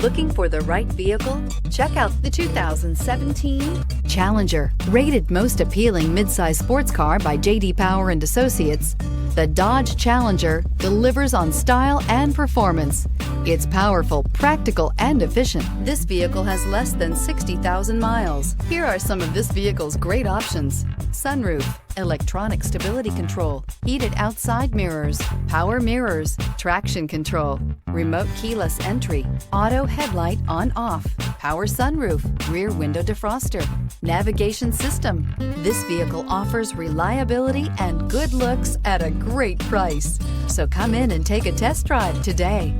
Looking for the right vehicle? Check out the 2017 Challenger. Rated most appealing midsize sports car by J.D. Power and Associates, the Dodge Challenger delivers on style and performance. It's powerful, practical, and efficient. This vehicle has less than 60,000 miles. Here are some of this vehicle's great options: sunroof, electronic stability control, heated outside mirrors, power mirrors, traction control, remote keyless entry, auto headlight on/off, power sunroof, rear window defroster, navigation system. This vehicle offers reliability and good looks at a great price. So come in and take a test drive today.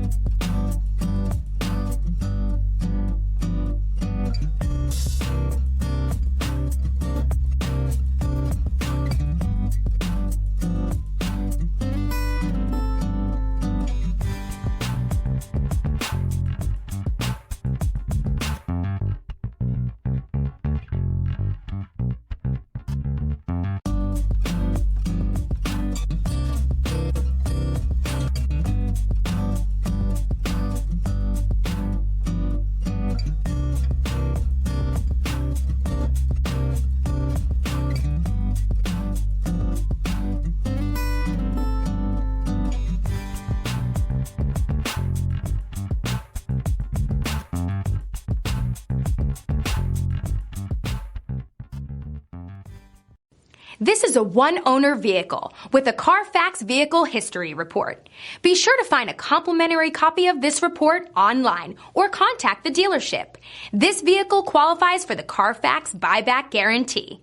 This is a one-owner vehicle with a Carfax Vehicle History Report. Be sure to find a complimentary copy of this report online or contact the dealership. This vehicle qualifies for the Carfax Buyback Guarantee.